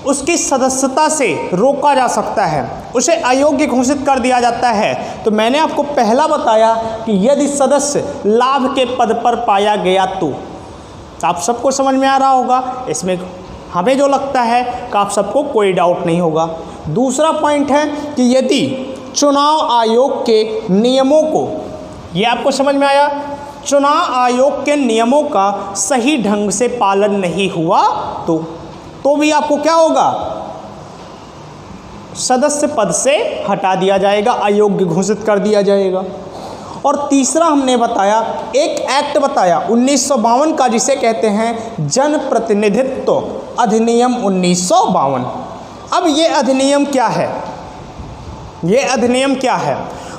उसकी सदस्यता से रोका जा सकता है, उसे अयोग्य घोषित कर दिया जाता है। तो मैंने आपको पहला बताया कि यदि सदस्य लाभ के पद पर पाया गया तो आप सबको समझ में आ रहा होगा। इसमें हमें जो लगता है कि आप सबको कोई डाउट नहीं होगा। दूसरा पॉइंट है कि यदि चुनाव आयोग के नियमों को, ये आपको समझ में आया, चुनाव आयोग के नियमों का सही ढंग से पालन नहीं हुआ तो भी आपको क्या होगा? सदस्य पद से हटा दिया जाएगा, अयोग्य घोषित कर दिया जाएगा। और तीसरा हमने बताया, एक एक्ट बताया 1952 का, जिसे कहते हैं जन प्रतिनिधित्व अधिनियम 1952। अब ये अधिनियम क्या है?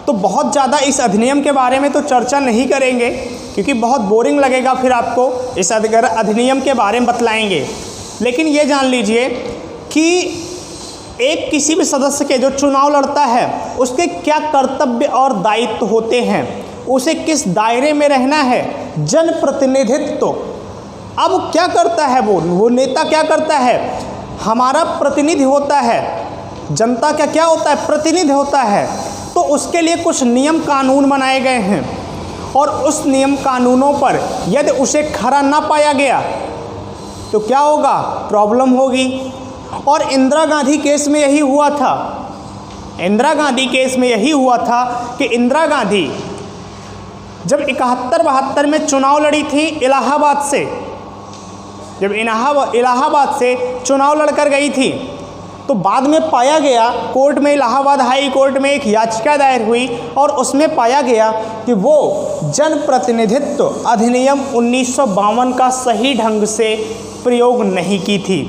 तो बहुत ज़्यादा इस अधिनियम के बारे में तो चर्चा नहीं करेंगे क्योंकि बहुत बोरिंग लगेगा, फिर आपको इस अधिनियम के बारे में बतलाएंगे। लेकिन ये जान लीजिए कि एक किसी भी सदस्य के जो चुनाव लड़ता है उसके क्या कर्तव्य और दायित्व होते हैं, उसे किस दायरे में रहना है, जनप्रतिनिधित्व। अब क्या करता है वो नेता क्या करता है? हमारा प्रतिनिधि होता है, जनता का क्या होता है? प्रतिनिधि होता है। तो उसके लिए कुछ नियम कानून बनाए गए हैं और उस नियम कानूनों पर यदि उसे खरा ना पाया गया तो क्या होगा? प्रॉब्लम होगी। और इंदिरा गांधी केस में यही हुआ था। इंदिरा गांधी केस में यही हुआ था कि इंदिरा गांधी जब 71-72 में चुनाव लड़ी थी इलाहाबाद से, जब इलाहाबाद से चुनाव लड़कर गई थी, तो बाद में पाया गया कोर्ट में, इलाहाबाद हाई कोर्ट में एक याचिका दायर हुई और उसमें पाया गया कि वो जनप्रतिनिधित्व अधिनियम 1952 का सही ढंग से प्रयोग नहीं की थी,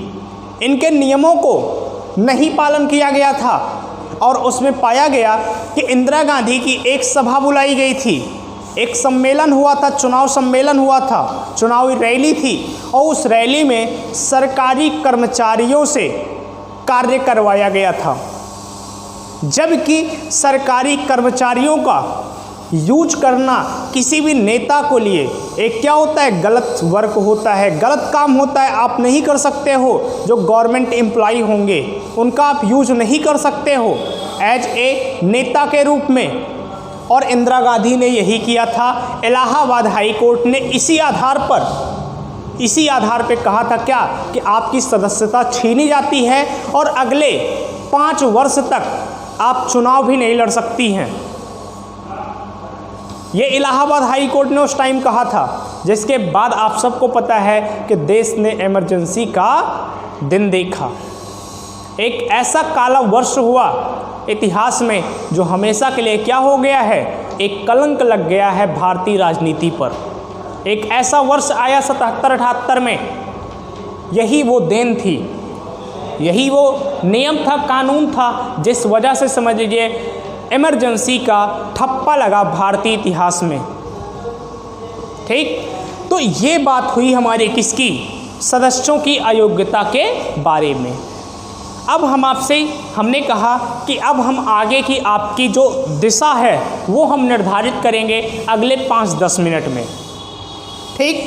इनके नियमों को नहीं पालन किया गया था। और उसमें पाया गया कि इंदिरा गांधी की एक सभा बुलाई गई थी, एक सम्मेलन हुआ था, चुनाव सम्मेलन हुआ था, चुनावी रैली थी, और उस रैली में सरकारी कर्मचारियों से कार्य करवाया गया था, जबकि सरकारी कर्मचारियों का यूज करना किसी भी नेता को लिए एक क्या होता है? गलत वर्क होता है, गलत काम होता है। आप नहीं कर सकते हो, जो गवर्नमेंट एम्प्लॉय होंगे उनका आप यूज नहीं कर सकते हो एज ए नेता के रूप में। और इंदिरा गांधी ने यही किया था। इलाहाबाद हाई कोर्ट ने इसी आधार पे कहा था क्या कि आपकी सदस्यता छीनी जाती है और अगले 5 वर्ष तक आप चुनाव भी नहीं लड़ सकती हैं। ये इलाहाबाद हाई कोर्ट ने उस टाइम कहा था, जिसके बाद आप सबको पता है कि देश ने इमरजेंसी का दिन देखा। एक ऐसा काला वर्ष हुआ इतिहास में जो हमेशा के लिए क्या हो गया है? एक कलंक लग गया है भारतीय राजनीति पर। एक ऐसा वर्ष आया 77-78 में, यही वो देन थी, यही वो नियम था, कानून था, जिस वजह से समझ लीजिए इमरजेंसी का ठप्पा लगा भारतीय इतिहास में। ठीक, तो ये बात हुई हमारी किसकी? सदस्यों की अयोग्यता के बारे में। अब हमने कहा कि अब हम आगे की आपकी जो दिशा है वो हम निर्धारित करेंगे अगले 5-10 मिनट में। ठीक,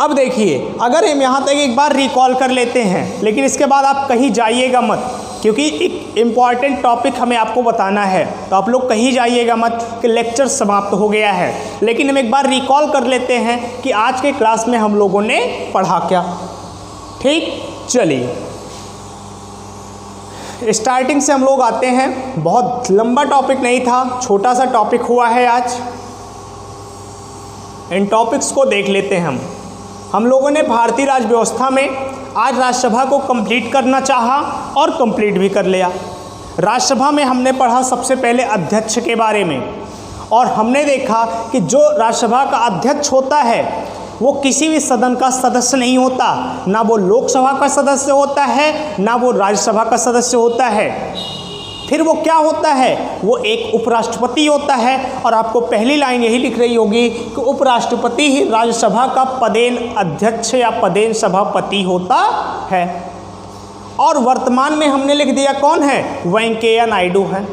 अब देखिए, अगर हम यहाँ तक एक बार रिकॉल कर लेते हैं, लेकिन इसके बाद आप कहीं जाइएगा मत, क्योंकि एक इम्पॉर्टेंट टॉपिक हमें आपको बताना है, तो आप लोग कहीं जाइएगा मत कि लेक्चर समाप्त हो गया है। लेकिन हम एक बार रिकॉल कर लेते हैं कि आज के क्लास में हम लोगों ने पढ़ा क्या। ठीक, चलिए स्टार्टिंग से हम लोग आते हैं। बहुत लंबा टॉपिक नहीं था, छोटा सा टॉपिक हुआ है आज। इन टॉपिक्स को देख लेते हैं हम लोगों ने भारतीय राज्य व्यवस्था में आज राज्यसभा को कंप्लीट करना चाहा और कंप्लीट भी कर लिया। राज्यसभा में हमने पढ़ा सबसे पहले अध्यक्ष के बारे में, और हमने देखा कि जो राज्यसभा का अध्यक्ष होता है वो किसी भी सदन का सदस्य नहीं होता, ना वो लोकसभा का सदस्य होता है, ना वो राज्यसभा का सदस्य होता है। फिर वो क्या होता है, वो एक उपराष्ट्रपति होता है। और आपको पहली लाइन यही लिख रही होगी कि उपराष्ट्रपति ही राज्यसभा का पदेन अध्यक्ष या पदेन सभापति होता है। और वर्तमान में हमने लिख दिया कौन है, वेंकैया नायडू है।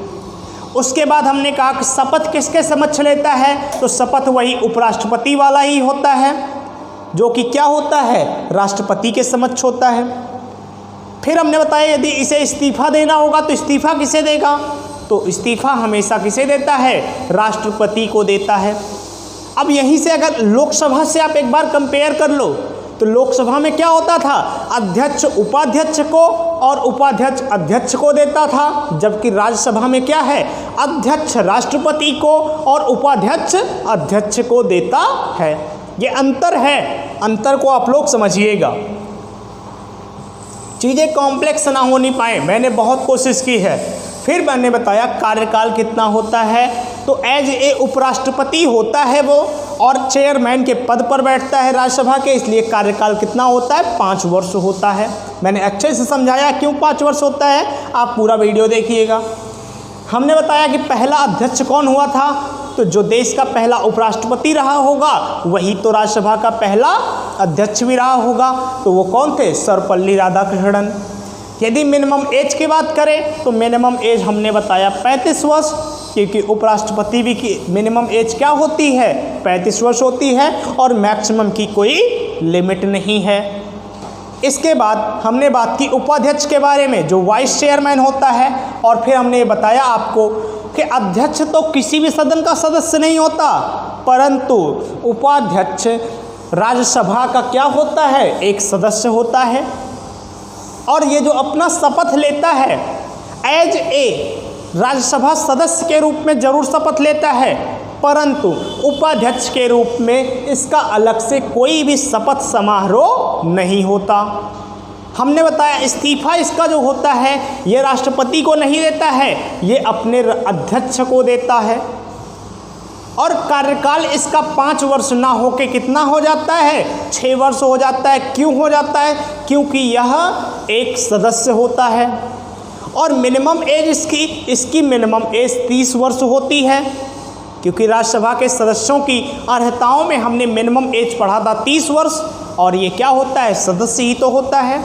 उसके बाद हमने कहा कि शपथ किसके समक्ष लेता है, तो शपथ वही उपराष्ट्रपति वाला ही होता है, जो कि क्या होता है, राष्ट्रपति के समक्ष होता है। फिर हमने बताया यदि इसे इस्तीफा देना होगा तो इस्तीफा किसे देगा, तो इस्तीफा हमेशा किसे देता है, राष्ट्रपति को देता है। अब यहीं से अगर लोकसभा से आप एक बार कंपेयर कर लो तो लोकसभा में क्या होता था, अध्यक्ष उपाध्यक्ष को और उपाध्यक्ष अध्यक्ष को देता था, जबकि राज्यसभा में क्या है, अध्यक्ष राष्ट्रपति को और उपाध्यक्ष अध्यक्ष को देता है। ये अंतर है, अंतर को आप लोग समझिएगा, चीज़ें कॉम्प्लेक्स ना होनी पाए, मैंने बहुत कोशिश की है। फिर मैंने बताया कार्यकाल कितना होता है, तो एज ए उपराष्ट्रपति होता है वो, और चेयरमैन के पद पर बैठता है राज्यसभा के, इसलिए कार्यकाल कितना होता है, 5 वर्ष होता है। मैंने अच्छे से समझाया क्यों 5 वर्ष होता है, आप पूरा वीडियो देखिएगा। हमने बताया कि पहला अध्यक्ष कौन हुआ था, तो जो देश का पहला उपराष्ट्रपति रहा होगा वही तो राज्यसभा का पहला अध्यक्ष भी रहा होगा, तो वो कौन थे, सर्वपल्ली राधाकृष्णन। यदि मिनिमम एज की बात करें तो मिनिमम एज हमने बताया 35 वर्ष, क्योंकि उपराष्ट्रपति भी की मिनिमम एज क्या होती है, 35 वर्ष होती है, और मैक्सिमम की कोई लिमिट नहीं है। इसके बाद हमने बात की उपाध्यक्ष के बारे में, जो वाइस चेयरमैन होता है, और फिर हमने बताया आपको कि अध्यक्ष तो किसी भी सदन का सदस्य नहीं होता, परंतु उपाध्यक्ष राज्यसभा का क्या होता है, एक सदस्य होता है। और ये जो अपना शपथ लेता है एज ए राज्यसभा सदस्य के रूप में जरूर शपथ लेता है, परंतु उपाध्यक्ष के रूप में इसका अलग से कोई भी शपथ समारोह नहीं होता। हमने बताया इस्तीफा इसका जो होता है ये राष्ट्रपति को नहीं देता है, ये अपने अध्यक्ष को देता है। और कार्यकाल इसका 5 वर्ष ना होके कितना हो जाता है, 6 वर्ष हो जाता है। क्यों हो जाता है, क्योंकि यह एक सदस्य होता है। और मिनिमम एज इसकी मिनिमम एज 30 वर्ष होती है, क्योंकि राज्यसभा के सदस्यों की अर्हताओं में हमने मिनिमम एज पढ़ा था 30 वर्ष, और ये क्या होता है, सदस्य ही तो होता है।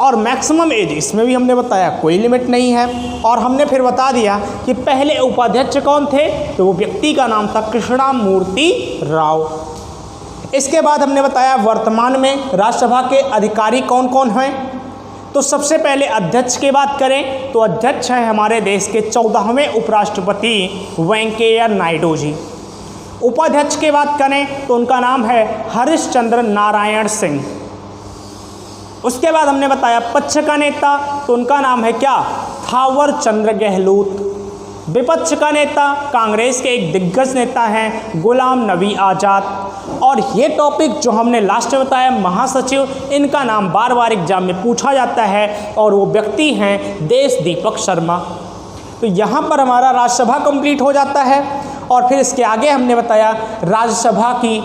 और मैक्सिमम एज इसमें भी हमने बताया कोई लिमिट नहीं है। और हमने फिर बता दिया कि पहले उपाध्यक्ष कौन थे, तो वो व्यक्ति का नाम था कृष्णमूर्ति राव। इसके बाद हमने बताया वर्तमान में राज्यसभा के अधिकारी कौन कौन हैं। तो सबसे पहले अध्यक्ष की बात करें तो अध्यक्ष है हमारे देश के 14वें उपराष्ट्रपति वेंकैया नायडू जी। उपाध्यक्ष की बात करें तो उनका नाम है हरीशचंद्र नारायण सिंह। उसके बाद हमने बताया पक्ष का नेता, तो उनका नाम है क्या, थावर चंद गहलोत। विपक्ष का नेता कांग्रेस के एक दिग्गज नेता हैं गुलाम नबी आज़ाद। और ये टॉपिक जो हमने लास्ट में बताया महासचिव, इनका नाम बार बार एग्जाम में पूछा जाता है, और वो व्यक्ति हैं देश दीपक शर्मा। तो यहाँ पर हमारा राज्यसभा कंप्लीट हो जाता है। और फिर इसके आगे हमने बताया राज्यसभा की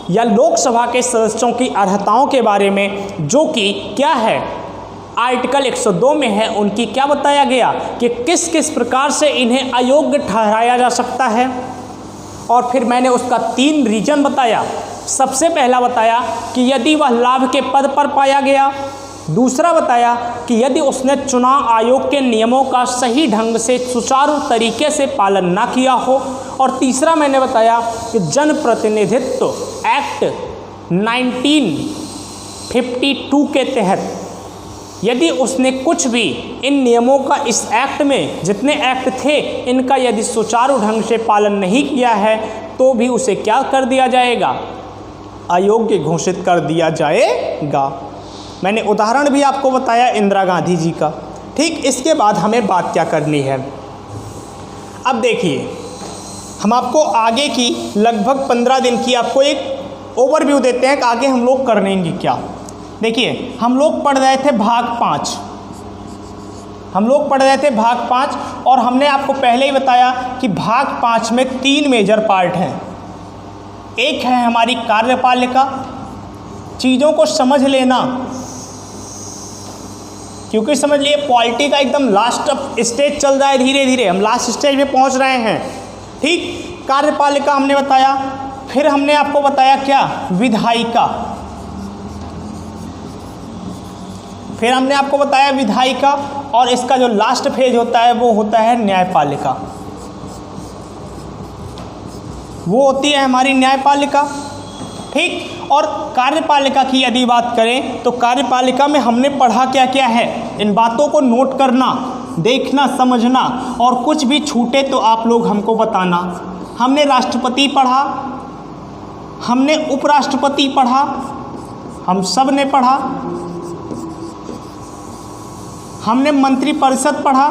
या लोकसभा के सदस्यों की अर्हताओं के बारे में, जो कि क्या है, आर्टिकल 102 में है। उनकी क्या बताया गया कि किस किस प्रकार से इन्हें अयोग्य ठहराया जा सकता है। और फिर मैंने उसका 3 रीजन बताया। सबसे पहला बताया कि यदि वह लाभ के पद पर पाया गया, दूसरा बताया कि यदि उसने चुनाव आयोग के नियमों का सही ढंग से सुचारू तरीके से पालन ना किया हो। और तीसरा मैंने बताया कि जनप्रतिनिधित्व एक्ट 1952 के तहत यदि उसने कुछ भी इन नियमों का, इस एक्ट में जितने एक्ट थे इनका यदि सुचारू ढंग से पालन नहीं किया है तो भी उसे क्या कर दिया जाएगा, अयोग्य घोषित कर दिया जाएगा। मैंने उदाहरण भी आपको बताया इंदिरा गांधी जी का। ठीक, इसके बाद हमें बात क्या करनी है। अब देखिए, हम आपको आगे की लगभग 15 दिन की आपको एक ओवरव्यू देते हैं कि आगे हम लोग करेंगे क्या। देखिए, हम लोग पढ़ रहे थे भाग 5, और हमने आपको पहले ही बताया कि भाग 5 में 3 मेजर पार्ट हैं। एक है हमारी कार्यपालिका, चीज़ों को समझ लेना, क्योंकि समझ लिए पॉलिटी का एकदम लास्ट स्टेज चल रहा है, धीरे धीरे हम लास्ट स्टेज पे पहुंच रहे हैं। ठीक, कार्यपालिका हमने बताया, फिर हमने आपको बताया क्या, विधायिका, फिर हमने आपको बताया विधायिका, और इसका जो लास्ट फेज होता है वो होता है न्यायपालिका, वो होती है हमारी न्यायपालिका। ठीक, और कार्यपालिका की यदि बात करें तो कार्यपालिका में हमने पढ़ा क्या क्या है, इन बातों को नोट करना, देखना, समझना, और कुछ भी छूटे तो आप लोग हमको बताना। हमने राष्ट्रपति पढ़ा, हमने उपराष्ट्रपति पढ़ा, हम सब ने पढ़ा, हमने मंत्रिपरिषद पढ़ा,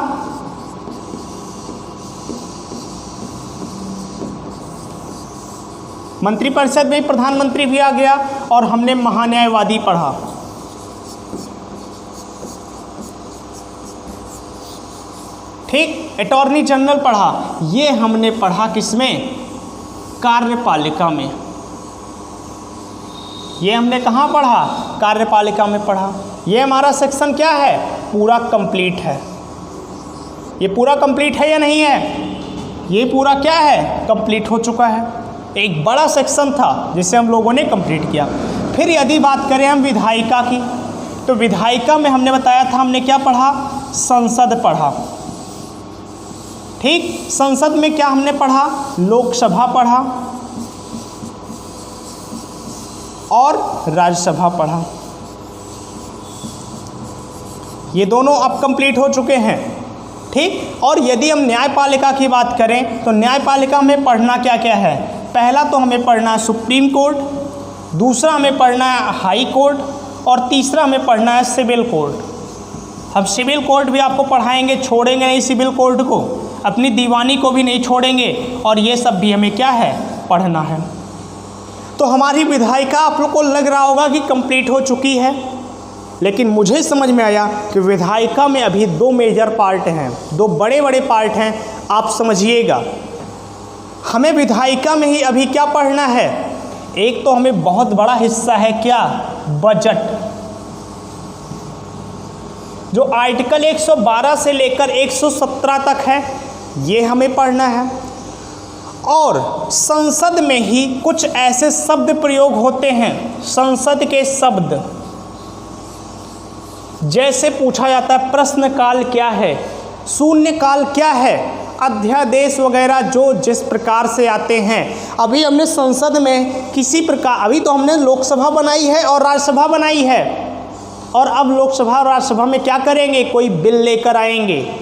मंत्रिपरिषद में प्रधानमंत्री भी आ गया, और हमने महान्यायवादी पढ़ा। ठीक, अटॉर्नी जनरल पढ़ा। ये हमने पढ़ा किसमें, कार्यपालिका में। ये हमने कहाँ पढ़ा, कार्यपालिका में पढ़ा। ये हमारा सेक्शन क्या है, पूरा कंप्लीट है। ये पूरा कंप्लीट है या नहीं है, ये पूरा क्या है, कंप्लीट हो चुका है। एक बड़ा सेक्शन था जिसे हम लोगों ने कंप्लीट किया। फिर यदि बात करें हम विधायिका की, तो विधायिका में हमने बताया था, हमने क्या पढ़ा, संसद पढ़ा। ठीक, संसद में क्या हमने पढ़ा, लोकसभा पढ़ा और राज्यसभा पढ़ा। ये दोनों अब कंप्लीट हो चुके हैं। ठीक, और यदि हम न्यायपालिका की बात करें तो न्यायपालिका में पढ़ना क्या क्या है, पहला तो हमें पढ़ना है सुप्रीम कोर्ट, दूसरा हमें पढ़ना है हाई कोर्ट, और तीसरा हमें पढ़ना है सिविल कोर्ट। हम सिविल कोर्ट भी आपको पढ़ाएंगे, छोड़ेंगे नहीं सिविल कोर्ट को, अपनी दीवानी को भी नहीं छोड़ेंगे, और ये सब भी हमें क्या है, पढ़ना है। तो हमारी विधायिका आप लोग को लग रहा होगा कि कंप्लीट हो चुकी है, लेकिन मुझे समझ में आया कि विधायिका में अभी 2 मेजर पार्ट हैं, 2 बड़े बड़े पार्ट हैं। आप समझिएगा, हमें विधायिका में ही अभी क्या पढ़ना है, एक तो हमें बहुत बड़ा हिस्सा है क्या, बजट, जो आर्टिकल 112 से लेकर 117 तक है, ये हमें पढ़ना है। और संसद में ही कुछ ऐसे शब्द प्रयोग होते हैं, संसद के शब्द, जैसे पूछा जाता है प्रश्नकाल क्या है, शून्यकाल क्या है, अध्यादेश वगैरह जो जिस प्रकार से आते हैं। अभी हमने संसद में किसी प्रकार, अभी तो हमने लोकसभा बनाई है और राज्यसभा बनाई है, और अब लोकसभा और राज्यसभा में क्या करेंगे, कोई बिल लेकर आएंगे,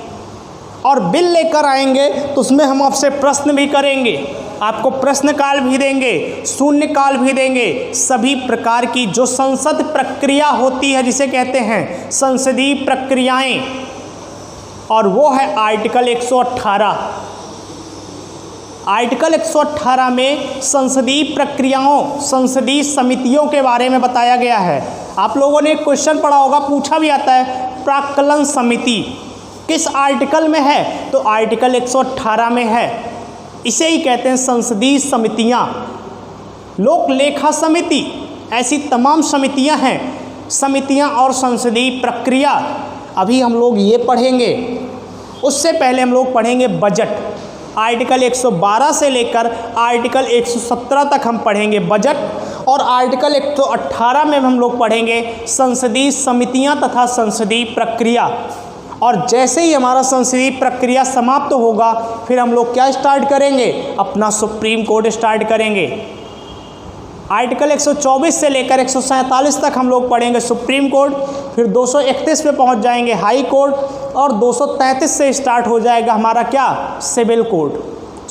और बिल लेकर आएंगे तो उसमें हम आपसे प्रश्न भी करेंगे, आपको प्रश्नकाल भी देंगे, शून्यकाल भी देंगे। सभी प्रकार की जो संसद प्रक्रिया होती है, जिसे कहते हैं संसदीय प्रक्रियाएं, और वो है आर्टिकल 118। आर्टिकल 118 में संसदीय प्रक्रियाओं, संसदीय समितियों के बारे में बताया गया है। आप लोगों ने एक क्वेश्चन पढ़ा होगा, पूछा भी आता है, प्राक्कलन समिति किस आर्टिकल में है, तो आर्टिकल 118 में है। इसे ही कहते हैं संसदीय समितियां। लोक लेखा समिति, ऐसी तमाम समितियां हैं, समितियां और संसदीय प्रक्रिया, अभी हम लोग ये पढ़ेंगे। उससे पहले हम लोग पढ़ेंगे बजट, आर्टिकल 112 से लेकर आर्टिकल 117 तक हम पढ़ेंगे बजट। और आर्टिकल 118 में हम लोग पढ़ेंगे संसदीय समितियां तथा संसदीय प्रक्रिया। और जैसे ही हमारा संसदीय प्रक्रिया समाप्त होगा फिर हम लोग क्या स्टार्ट करेंगे, अपना सुप्रीम कोर्ट स्टार्ट करेंगे। आर्टिकल 124 से लेकर 147 तक हम लोग पढ़ेंगे सुप्रीम कोर्ट, फिर 231 पे पहुंच जाएंगे हाई कोर्ट और 233 से स्टार्ट हो जाएगा हमारा क्या, सिविल कोर्ट।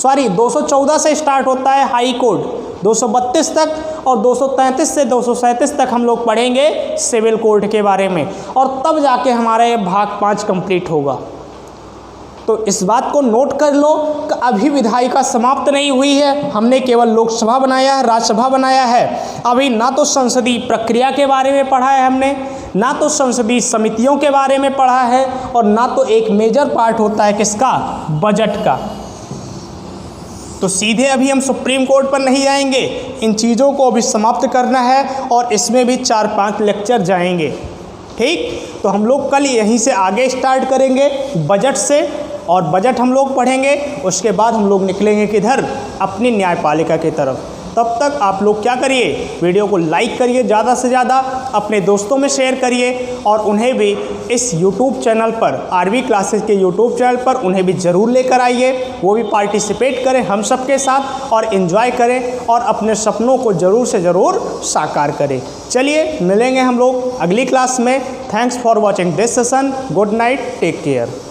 214 से स्टार्ट होता है हाई कोर्ट, 232 तक और 233 से 237 तक हम लोग पढ़ेंगे सिविल कोर्ट के बारे में, और तब जाके हमारा ये भाग 5 कंप्लीट होगा। तो इस बात को नोट कर लो कि अभी विधायिका समाप्त नहीं हुई है, हमने केवल लोकसभा बनाया है, राज्यसभा बनाया है। अभी ना तो संसदीय प्रक्रिया के बारे में पढ़ा है हमने, ना तो संसदीय समितियों के बारे में पढ़ा है, और ना तो एक मेजर पार्ट होता है किसका, बजट का। तो सीधे अभी हम सुप्रीम कोर्ट पर नहीं आएंगे, इन चीज़ों को अभी समाप्त करना है और इसमें भी 4-5 लेक्चर जाएंगे। ठीक, तो हम लोग कल यहीं से आगे स्टार्ट करेंगे बजट से, और बजट हम लोग पढ़ेंगे, उसके बाद हम लोग निकलेंगे किधर, अपनी न्यायपालिका की तरफ। तब तक आप लोग क्या करिए, वीडियो को लाइक करिए ज़्यादा से ज़्यादा, अपने दोस्तों में शेयर करिए, और उन्हें भी इस YouTube चैनल पर, आरवी क्लासेस के YouTube चैनल पर उन्हें भी ज़रूर लेकर आइए, वो भी पार्टिसिपेट करें हम सबके साथ और एंजॉय करें और अपने सपनों को ज़रूर से ज़रूर साकार करें। चलिए मिलेंगे हम लोग अगली क्लास में। Thanks for watching this session. Good night, take care.